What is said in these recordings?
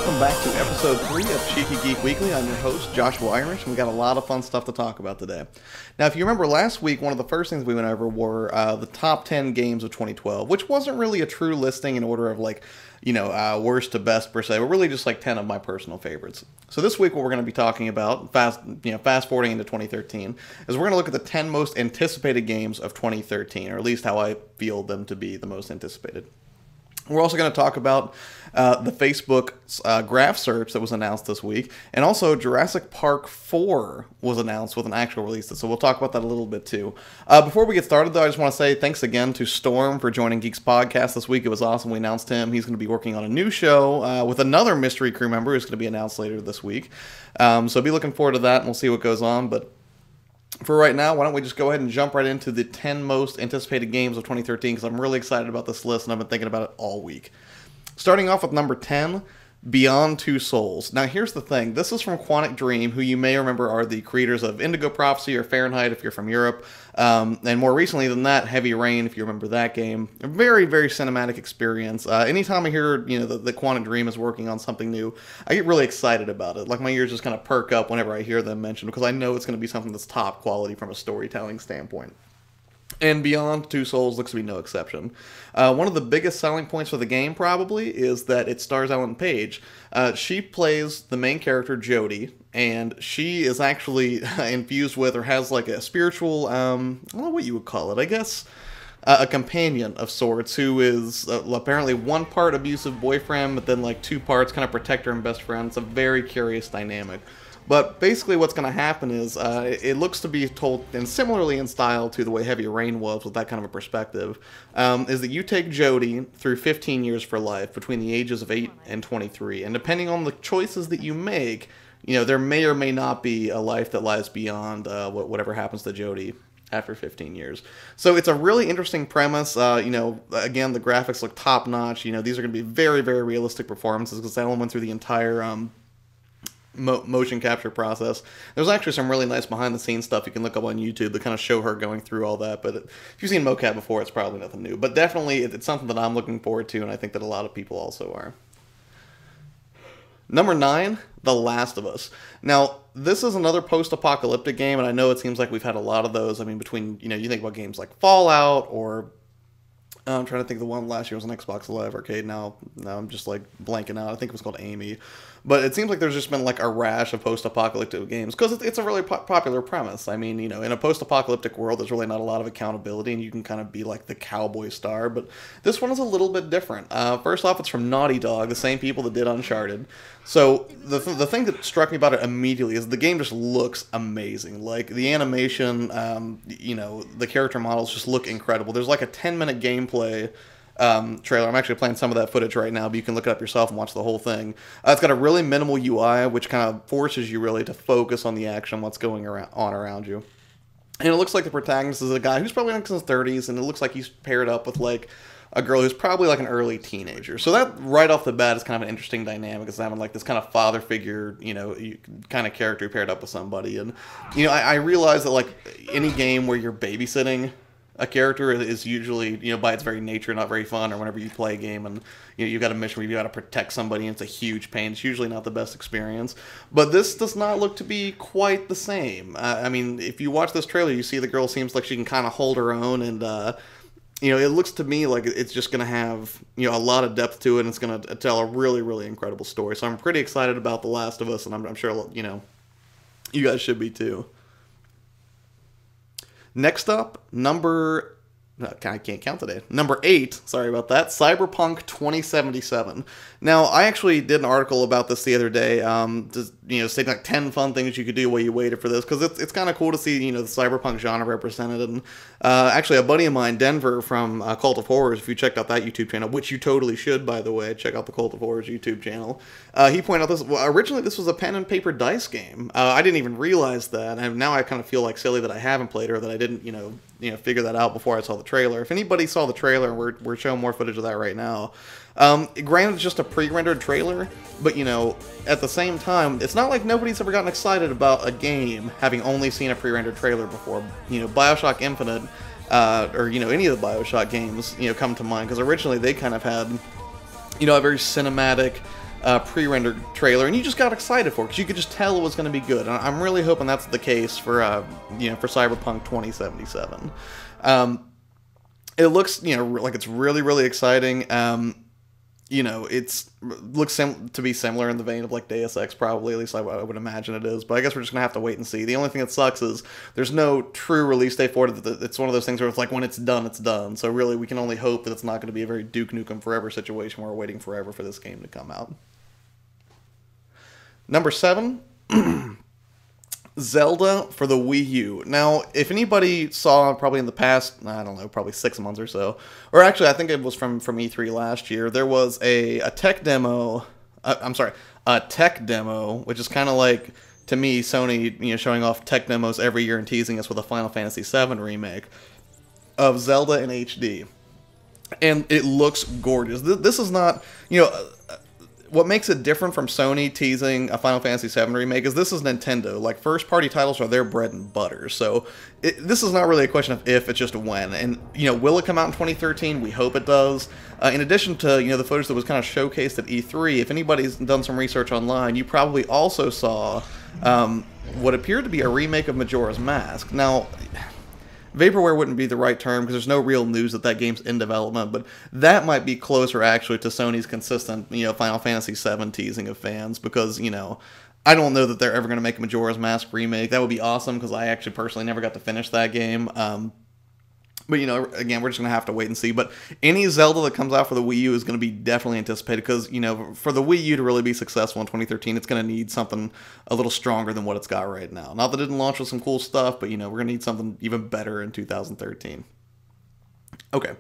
welcome back to episode 3 of Cheeky Geek Weekly. I'm your host, Joshua Irish, and we got a lot of fun stuff to talk about today. Now, if you remember last week, one of the first things we went over were the top 10 games of 2012, which wasn't really a true listing in order of worst to best per se, but really just like 10 of my personal favorites. So this week, what we're going to be talking about, fast forwarding into 2013, is we're going to look at the 10 most anticipated games of 2013, or at least how I feel them to be the most anticipated. We're also going to talk about the Facebook graph search that was announced this week, and also Jurassic Park 4 was announced with an actual release, so we'll talk about that a little bit too. Before we get started, though, I just want to say thanks again to Storm for joining Geeks Podcast this week. It was awesome. We announced him. He's going to be working on a new show with another mystery crew member who's going to be announced later this week. So be looking forward to that, and we'll see what goes on, but for right now, why don't we just go ahead and jump right into the 10 most anticipated games of 2013, because I'm really excited about this list, and I've been thinking about it all week. Starting off with number 10, Beyond Two Souls. Now, here's the thing. This is from Quantic Dream, who you may remember are the creators of Indigo Prophecy or Fahrenheit, if you're from Europe. And more recently than that, Heavy Rain, if you remember that game. A very, very cinematic experience. Anytime I hear, that Quantic Dream is working on something new, I get really excited about it. Like, my ears just kind of perk up whenever I hear them mentioned, because I know it's going to be something that's top quality from a storytelling standpoint. And Beyond Two Souls looks to be no exception. One of the biggest selling points for the game, probably, is that it stars Ellen Page. She plays the main character, Jodie, and she is actually infused with, or has like a spiritual, I don't know what you would call it, I guess, a companion of sorts, who is apparently one part abusive boyfriend, but then like two parts kind of protector and best friend. It's a very curious dynamic. But basically what's going to happen is, it looks to be told, and similarly in style to the way Heavy Rain was with that kind of a perspective, is that you take Jodie through 15 years for life, between the ages of 8 and 23, and depending on the choices that you make, there may or may not be a life that lies beyond whatever happens to Jodie after 15 years. So it's a really interesting premise. Again, the graphics look top-notch. These are going to be very, very realistic performances, because Ellen went through the entire motion capture process. There's actually some really nice behind-the-scenes stuff you can look up on YouTube that kind of show her going through all that, but if you've seen mocap before, it's probably nothing new. But definitely, it's something that I'm looking forward to, and I think that a lot of people also are. Number 9, The Last of Us. Now, this is another post-apocalyptic game, and I know it seems like we've had a lot of those. I mean, between, you think about games like Fallout, or I'm trying to think, the one last year was an Xbox Live Arcade. Now I'm just like blanking out. I think it was called Amy. But it seems like there's just been like a rash of post-apocalyptic games, because it's a really popular premise. I mean, in a post-apocalyptic world, there's really not a lot of accountability, and you can kind of be like the cowboy star. But this one is a little bit different. First off, it's from Naughty Dog, the same people that did Uncharted. So the thing that struck me about it immediately is the game just looks amazing. Like, the animation, the character models just look incredible. There's like a 10-minute gameplay trailer. I'm actually playing some of that footage right now, but you can look it up yourself and watch the whole thing. It's got a really minimal UI, which kind of forces you really to focus on the action, what's going on around you. And it looks like the protagonist is a guy who's probably in his 30s, and it looks like he's paired up with like a girl who's probably like an early teenager. So that right off the bat is kind of an interesting dynamic, is having like this kind of father figure, kind of character paired up with somebody. And I realize that like any game where you're babysitting a character is usually, by its very nature, not very fun, or whenever you play a game and you've got a mission where you've got to protect somebody and it's a huge pain. It's usually not the best experience. But this does not look to be quite the same. I mean, if you watch this trailer, you see the girl seems like she can kind of hold her own, and it looks to me like it's just going to have, a lot of depth to it, and it's going to tell a really, really incredible story. So I'm pretty excited about The Last of Us, and I'm sure, you guys should be too. Next up, I can't count today. Number 8, sorry about that, Cyberpunk 2077. Now, I actually did an article about this the other day, stating like 10 fun things you could do while you waited for this, because it's kind of cool to see, the cyberpunk genre represented. And actually, a buddy of mine, Denver, from Cult of Horrors, if you checked out that YouTube channel, which you totally should, by the way, check out the Cult of Horrors YouTube channel, he pointed out this, originally this was a pen and paper dice game. I didn't even realize that, and now I kind of feel like silly that I haven't played it, or that I didn't, figure that out before I saw the trailer. If anybody saw the trailer, we're showing more footage of that right now. Granted, it's just a pre-rendered trailer, but, at the same time, it's not like nobody's ever gotten excited about a game having only seen a pre-rendered trailer before. Bioshock Infinite, or, any of the Bioshock games, come to mind, because originally they kind of had, a very cinematic, pre-rendered trailer, and you just got excited for it because you could just tell it was going to be good. And I'm really hoping that's the case for for Cyberpunk 2077. It looks like it's really exciting. It looks to be similar in the vein of like Deus Ex, probably, at least I would imagine it is, but I guess we're just gonna have to wait and see. The only thing that sucks is there's no true release date for it. It's one of those things where it's like, when it's done, so really we can only hope that it's not going to be a very Duke Nukem Forever situation where we're waiting forever for this game to come out. Number 7, Zelda for the Wii U. Now, if anybody saw probably in the past, I don't know, probably 6 months or so, or actually I think it was from E3 last year, there was a tech demo, a tech demo, which is kind of like, to me, Sony, showing off tech demos every year and teasing us with a Final Fantasy VII remake of Zelda in HD. And it looks gorgeous. This is not, what makes it different from Sony teasing a Final Fantasy VII remake is this is Nintendo. Like, first-party titles are their bread and butter. So this is not really a question of if, it's just when. And, will it come out in 2013? We hope it does. In addition to, the footage that was kind of showcased at E3, if anybody's done some research online, you probably also saw what appeared to be a remake of Majora's Mask. Now, vaporware wouldn't be the right term because there's no real news that game's in development, but that might be closer actually to Sony's consistent, Final Fantasy VII teasing of fans, because, I don't know that they're ever going to make a Majora's Mask remake. That would be awesome because I actually personally never got to finish that game. But, again, we're just going to have to wait and see. But any Zelda that comes out for the Wii U is going to be definitely anticipated because, for the Wii U to really be successful in 2013, it's going to need something a little stronger than what it's got right now. Not that it didn't launch with some cool stuff, but, we're going to need something even better in 2013. Okay.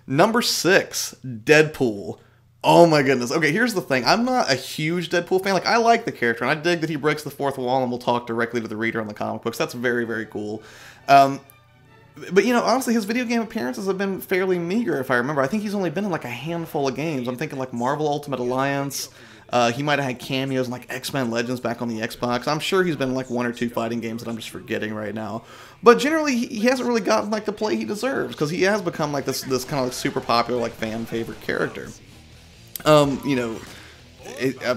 Number 6, Deadpool. Oh my goodness. Okay, here's the thing. I'm not a huge Deadpool fan. Like, I like the character, and I dig that he breaks the fourth wall and will talk directly to the reader on the comic books. That's very, very cool. But, honestly, his video game appearances have been fairly meager, if I remember. I think he's only been in, like, a handful of games. I'm thinking, like, Marvel Ultimate Alliance. He might have had cameos in, like, X-Men Legends back on the Xbox. I'm sure he's been in, like, 1 or 2 fighting games that I'm just forgetting right now. But generally, he hasn't really gotten, like, the play he deserves, because he has become, like, this kind of, like, super popular, like, fan-favorite character. Of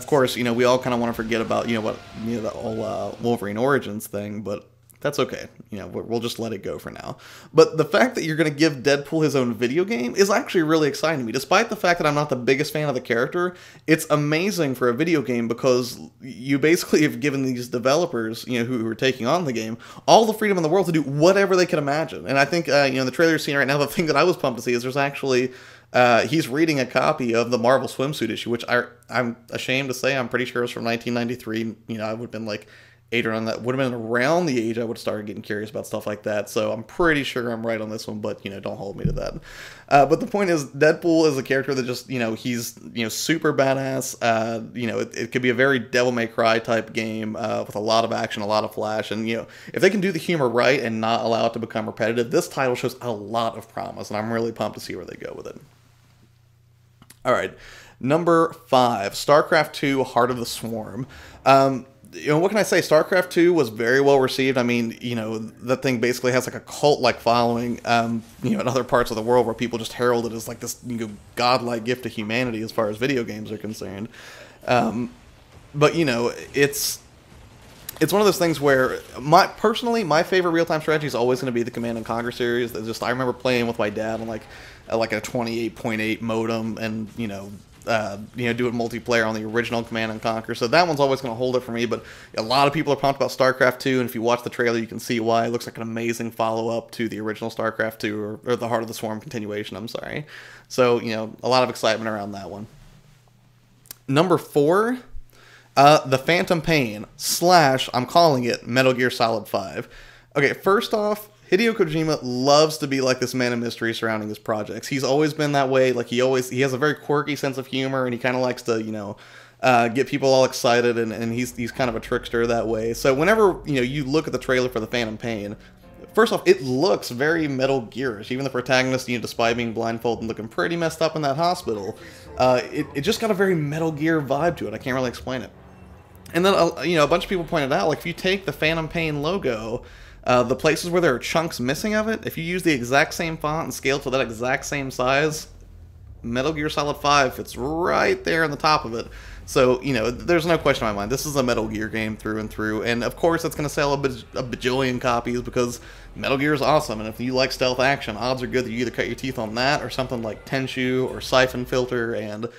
course, we all kind of want to forget about, the whole Wolverine Origins thing, but that's okay. We'll just let it go for now. But the fact that you're going to give Deadpool his own video game is actually really exciting to me. Despite the fact that I'm not the biggest fan of the character, it's amazing for a video game because you basically have given these developers, who are taking on the game, all the freedom in the world to do whatever they can imagine. And I think, in the trailer you're seeing right now, the thing that I was pumped to see is there's actually... he's reading a copy of the Marvel swimsuit issue, which I'm ashamed to say I'm pretty sure it was from 1993. I would have been like 8 or 9. That would have been around the age I would have started getting curious about stuff like that. So I'm pretty sure I'm right on this one, but don't hold me to that. But the point is, Deadpool is a character that just he's super badass. It could be a very Devil May Cry type game with a lot of action, a lot of flash, and if they can do the humor right and not allow it to become repetitive, this title shows a lot of promise, and I'm really pumped to see where they go with it. All right, number 5, StarCraft 2: Heart of the Swarm. What can I say? StarCraft 2 was very well received. I mean, that thing basically has like a cult-like following, in other parts of the world where people just herald it as like this godlike gift to humanity as far as video games are concerned. But it's one of those things where personally my favorite real-time strategy is always going to be the Command and Conquer series. I remember playing with my dad on like a 28.8 modem and doing multiplayer on the original Command and Conquer. So that one's always going to hold it for me. But a lot of people are pumped about StarCraft 2, and if you watch the trailer, you can see why. It looks like an amazing follow-up to the original StarCraft 2, or the Heart of the Swarm continuation. I'm sorry. So a lot of excitement around that one. Number 4. The Phantom Pain / I'm calling it Metal Gear Solid 5. Okay, first off, Hideo Kojima loves to be like this man of mystery surrounding his projects. He's always been that way. Like he has a very quirky sense of humor, and he kind of likes to, get people all excited, and he's kind of a trickster that way. So whenever, you look at the trailer for The Phantom Pain, first off, it looks very Metal Gear-ish. Even the protagonist, despite being blindfolded and looking pretty messed up in that hospital, it just got a very Metal Gear vibe to it. I can't really explain it. And then, a bunch of people pointed out, like, if you take the Phantom Pain logo, the places where there are chunks missing of it, if you use the exact same font and scale to that exact same size, Metal Gear Solid 5 fits right there on the top of it. So, there's no question in my mind. This is a Metal Gear game through and through. And of course, it's going to sell a bajillion copies because Metal Gear is awesome. And if you like stealth action, odds are good that you either cut your teeth on that or something like Tenchu or Siphon Filter. And,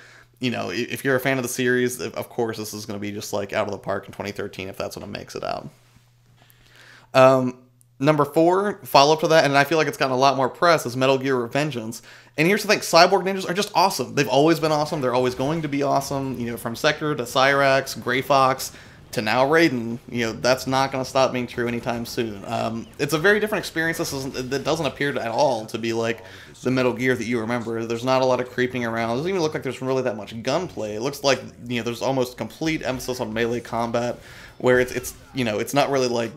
if you're a fan of the series, of course, this is going to be just like out of the park in 2013 if that's when it makes it out. Number 4, follow-up to that, and I feel like it's gotten a lot more press, is Metal Gear Revengeance. And here's the thing, Cyborg Ninjas are just awesome. They've always been awesome. They're always going to be awesome. From Sector to Cyrax, Gray Fox, to now Raiden. That's not going to stop being true anytime soon. It's a very different experience. It doesn't appear at all to be like the Metal Gear that you remember. There's not a lot of creeping around. It doesn't even look like there's really that much gunplay. It looks like, there's almost complete emphasis on melee combat, where it's not really like,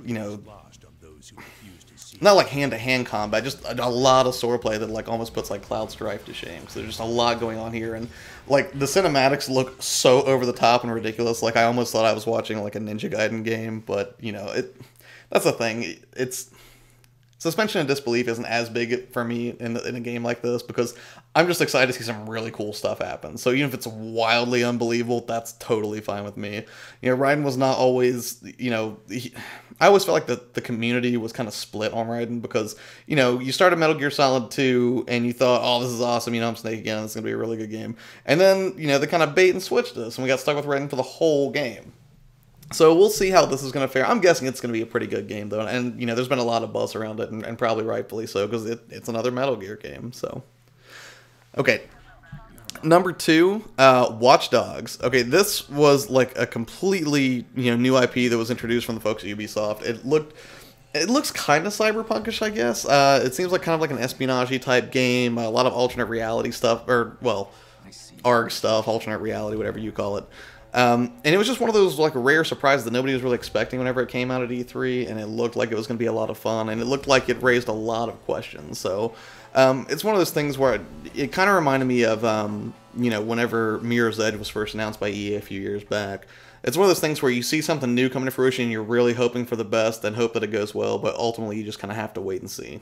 not like hand-to-hand combat, just a lot of swordplay that like almost puts like Cloud Strife to shame. So there's just a lot going on here, and like the cinematics look so over the top and ridiculous. Like I almost thought I was watching like a Ninja Gaiden game, but that's the thing. It's suspension of disbelief isn't as big for me in a game like this because I'm just excited to see some really cool stuff happen. So even if it's wildly unbelievable, that's totally fine with me. Raiden was not always, I always felt like the community was kind of split on Raiden because, you started Metal Gear Solid 2 and you thought, oh, this is awesome, I'm Snake again, it's going to be a really good game. And then, they kind of bait and switched us and we got stuck with Raiden for the whole game. So we'll see how this is going to fare. I'm guessing it's going to be a pretty good game, though. And, there's been a lot of buzz around it, and probably rightfully so, because it's another Metal Gear game. So, okay. Number 2, Watch Dogs. Okay, this was like a completely, new IP that was introduced from the folks at Ubisoft. It looks kind of cyberpunkish, I guess. It seems like kind of like an espionage type game, a lot of alternate reality stuff, or, well, ARG stuff, alternate reality, whatever you call it. And it was just one of those like rare surprises that nobody was really expecting whenever it came out at E3, and it looked like it was going to be a lot of fun, and it looked like it raised a lot of questions. So it's one of those things where it kind of reminded me of whenever Mirror's Edge was first announced by EA a few years back. It's one of those things where you see something new coming to fruition, and you're really hoping for the best and hope that it goes well, but ultimately you just kind of have to wait and see.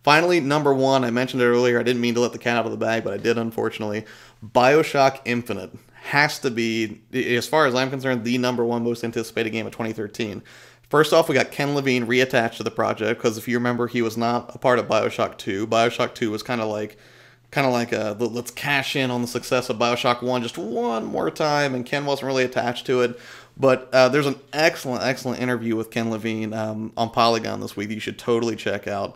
Finally, number 1, I mentioned it earlier, I didn't mean to let the cat out of the bag, but I did, unfortunately. BioShock Infinite has to be, as far as I'm concerned, the number 1 most anticipated game of 2013. First off, we got Ken Levine reattached to the project, because if you remember, he was not a part of BioShock 2. BioShock 2 was kind of like let's cash in on the success of BioShock 1 just one more time, and Ken wasn't really attached to it. But there's an excellent interview with Ken Levine on Polygon this week that you should totally check out.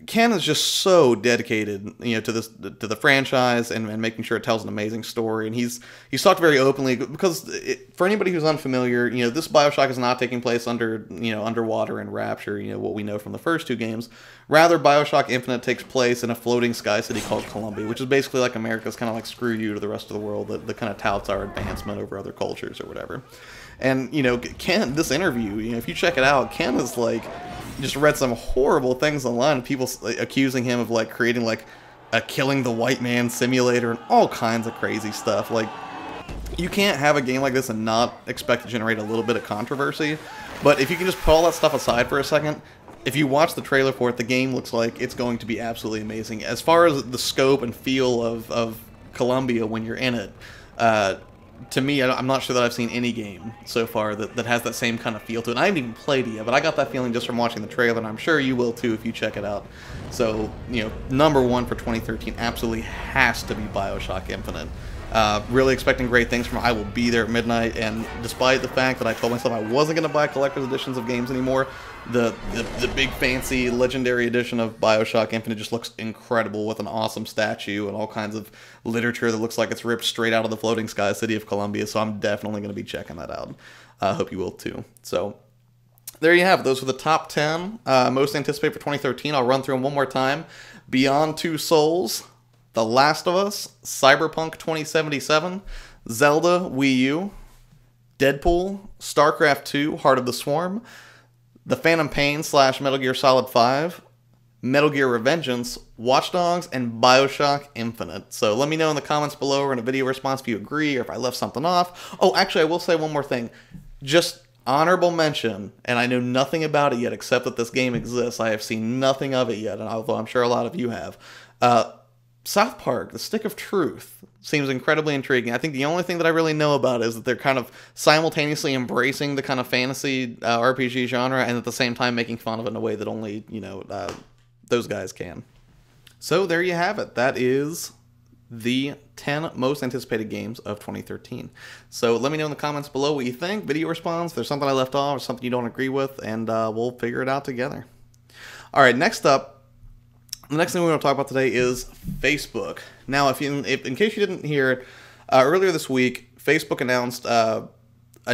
Ken is just so dedicated, to the franchise and making sure it tells an amazing story. And he's talked very openly because for anybody who's unfamiliar, this BioShock is not taking place underwater in Rapture, what we know from the first 2 games. Rather, BioShock Infinite takes place in a floating sky city called Columbia, which is basically like America's kind of like screw you to the rest of the world that kind of touts our advancement over other cultures or whatever. And, Ken, this interview, if you check it out, Ken is like, just read some horrible things online, people accusing him of like creating like a killing the white man simulator and all kinds of crazy stuff. Like, you can't have a game like this and not expect to generate a little bit of controversy. But if you can just put all that stuff aside for a second, if you watch the trailer for it, the game looks like it's going to be absolutely amazing. As far as the scope and feel of Columbia when you're in it, to me, I'm not sure that I've seen any game so far that has that same kind of feel to it. I haven't even played it yet, but I got that feeling just from watching the trailer, and I'm sure you will too if you check it out. So, number 1 for 2013 absolutely has to be BioShock Infinite. Really expecting great things from it. I will be there at midnight, and despite the fact that I told myself I wasn't going to buy collector's editions of games anymore, the big fancy legendary edition of BioShock Infinite just looks incredible with an awesome statue and all kinds of literature that looks like it's ripped straight out of the floating sky city of Columbia, so I'm definitely going to be checking that out. I hope you will too. So there you have it. Those were the top 10 most anticipated for 2013. I'll run through them one more time. Beyond Two Souls, The Last of Us, Cyberpunk 2077, Zelda Wii U, Deadpool, StarCraft 2, Heart of the Swarm, The Phantom Pain / Metal Gear Solid 5, Metal Gear Revengeance, Watch Dogs, and BioShock Infinite. So let me know in the comments below or in a video response if you agree or if I left something off. Oh, actually, I will say one more thing. Just honorable mention, and I know nothing about it yet except that this game exists. I have seen nothing of it yet, and although I'm sure a lot of you have. South Park, The Stick of Truth, seems incredibly intriguing. I think the only thing that I really know about is that they're kind of simultaneously embracing the kind of fantasy RPG genre and at the same time making fun of it in a way that only, those guys can. So there you have it. That is the 10 most anticipated games of 2013. So let me know in the comments below what you think, video response, if there's something I left off or something you don't agree with, and we'll figure it out together. All right, next up, the next thing we want to talk about today is Facebook. Now, in case you didn't hear it, earlier this week, Facebook announced a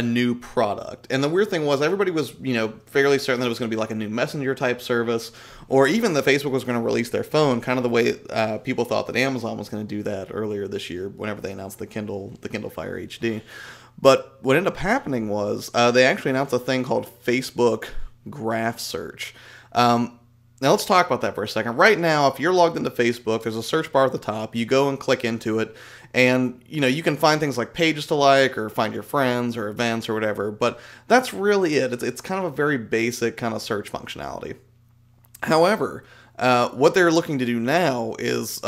new product. And the weird thing was everybody was, fairly certain that it was going to be like a new messenger type service, or even that Facebook was going to release their phone, kind of the way people thought that Amazon was going to do that earlier this year whenever they announced the Kindle Fire HD. But what ended up happening was they actually announced a thing called Facebook Graph Search. Now let's talk about that for a second. Right now, if you're logged into Facebook, there's a search bar at the top. You go and click into it, and you can find things like pages to like, or find your friends, or events, or whatever. But that's really it. It's kind of a very basic kind of search functionality. However, what they're looking to do now is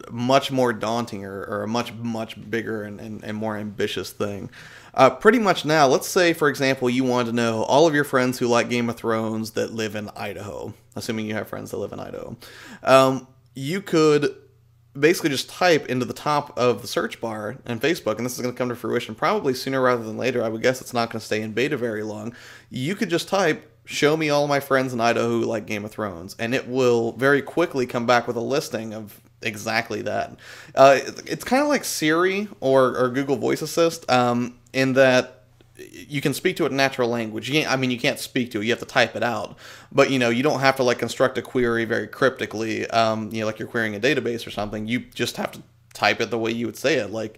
much more daunting, or a much bigger and more ambitious thing. Pretty much now, let's say, for example, you wanted to know all of your friends who like Game of Thrones that live in Idaho, assuming you have friends that live in Idaho. You could basically just type into the top of the search bar in Facebook, and this is going to come to fruition probably sooner rather than later. I would guess it's not going to stay in beta very long. You could just type, show me all of my friends in Idaho who like Game of Thrones, and it will very quickly come back with a listing of exactly that. It's kind of like Siri or Google Voice Assist, in that you can speak to it in natural language. You can't speak to it, you have to type it out. But, you don't have to, like, construct a query very cryptically, like you're querying a database or something. You just have to type it the way you would say it. Like,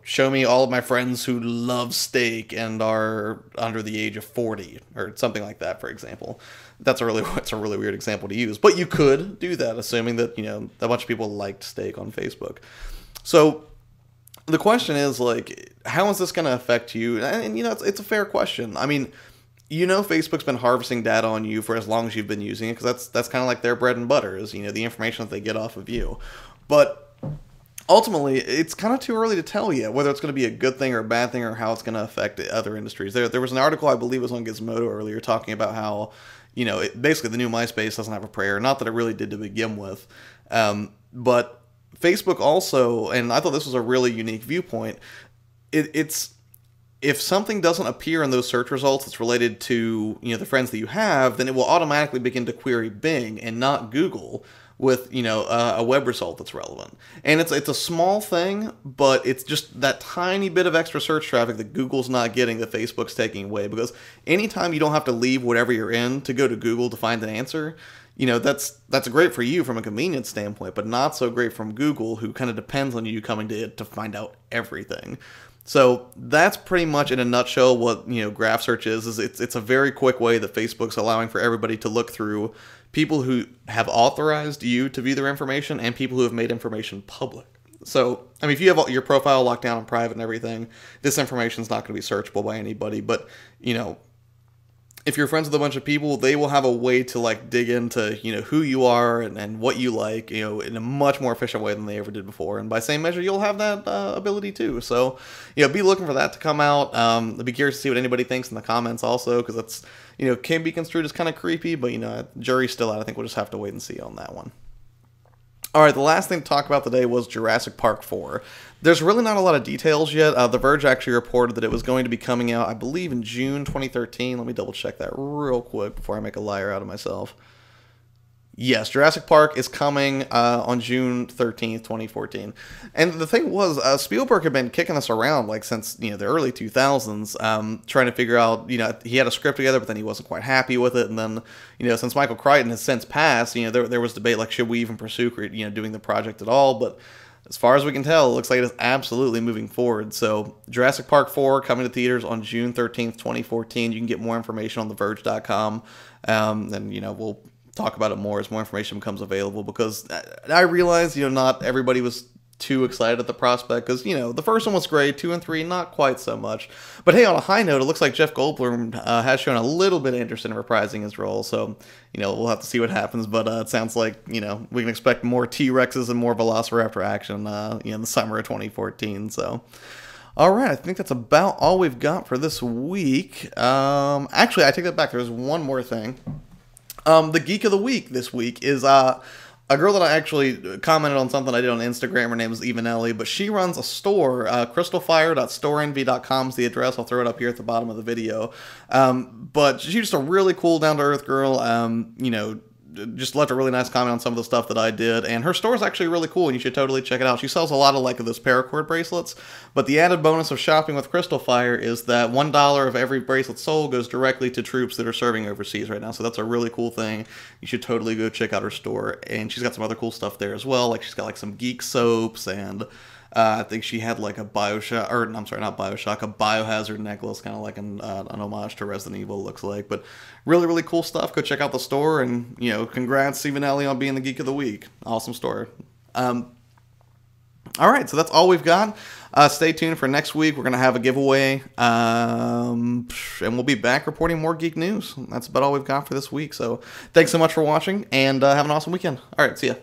show me all of my friends who love steak and are under the age of 40, or something like that, for example. It's a really weird example to use. But you could do that, assuming that, a bunch of people liked steak on Facebook. So the question is, like, how is this going to affect you? And, it's a fair question. I mean, Facebook's been harvesting data on you for as long as you've been using it, because that's kind of like their bread and butter, is, the information that they get off of you. But ultimately, it's kind of too early to tell yet whether it's going to be a good thing or a bad thing, or how it's going to affect other industries. There was an article, I believe it was on Gizmodo earlier, talking about how, basically the new MySpace doesn't have a prayer. Not that it really did to begin with, but Facebook also, and I thought this was a really unique viewpoint, it's if something doesn't appear in those search results that's related to the friends that you have, then it will automatically begin to query Bing and not Google with a web result that's relevant. And it's a small thing, but it's just that tiny bit of extra search traffic that Google's not getting that Facebook's taking away. Because anytime you don't have to leave whatever you're in to go to Google to find an answer, that's great for you from a convenience standpoint, but not so great from Google, who kind of depends on you coming to it to find out everything. So that's pretty much in a nutshell what graph search is it's a very quick way that Facebook's allowing for everybody to look through people who have authorized you to view their information and people who have made information public. So, if you have your profile locked down and private and everything, this information is not going to be searchable by anybody. But, if you're friends with a bunch of people, they will have a way to, like, dig into, who you are and what you like, in a much more efficient way than they ever did before. And by same measure, you'll have that ability too. So, be looking for that to come out. I'd be curious to see what anybody thinks in the comments also, because that's, can be construed as kind of creepy, but, jury's still out. I think we'll just have to wait and see on that one. All right, the last thing to talk about today was Jurassic Park 4. There's really not a lot of details yet. The Verge actually reported that it was going to be coming out, I believe, in June 2013. Let me double check that real quick before I make a liar out of myself. Yes, Jurassic Park is coming on June 13th, 2014. And the thing was, Spielberg had been kicking us around like since the early 2000s, trying to figure out, he had a script together, but then he wasn't quite happy with it. And then, since Michael Crichton has since passed, there was debate like, should we even pursue, doing the project at all? But as far as we can tell, it looks like it is absolutely moving forward. So Jurassic Park 4 coming to theaters on June 13th, 2014. You can get more information on theverge.com, and we'll talk about it more as more information becomes available, because I realize not everybody was too excited at the prospect because, you know, the first one was great, 2 and 3, not quite so much. But hey, on a high note, it looks like Jeff Goldblum has shown a little bit of interest in reprising his role, so, you know, we'll have to see what happens, but it sounds like, you know, we can expect more T-Rexes and more Velociraptor action, you know, in the summer of 2014, so... Alright, I think that's about all we've got for this week. Actually, I take that back, there's one more thing. The Geek of the Week this week is... a girl that I actually commented on something I did on Instagram. Her name is Evanelli, but she runs a store. Crystalfire.storeenvy.com is the address. I'll throw it up here at the bottom of the video. But she's just a really cool, down-to-earth girl. You know, just left a really nice comment on some of the stuff that I did. And her store is actually really cool, and you should totally check it out. She sells a lot of, like, those paracord bracelets. But the added bonus of shopping with Crystal Fire is that $1 of every bracelet sold goes directly to troops that are serving overseas right now. So that's a really cool thing. You should totally go check out her store. And she's got some other cool stuff there as well. Like, she's got, like, some geek soaps, and I think she had, like, a Bioshock, or, I'm sorry, not Bioshock, a Biohazard necklace, kind of like an homage to Resident Evil, looks like. But really, really cool stuff. Go check out the store, and, you know, congrats, Stephen Ellie, on being the Geek of the Week. Awesome store. Alright, so that's all we've got. Stay tuned for next week. We're going to have a giveaway, and we'll be back reporting more geek news. That's about all we've got for this week. So thanks so much for watching, and have an awesome weekend. Alright, see ya.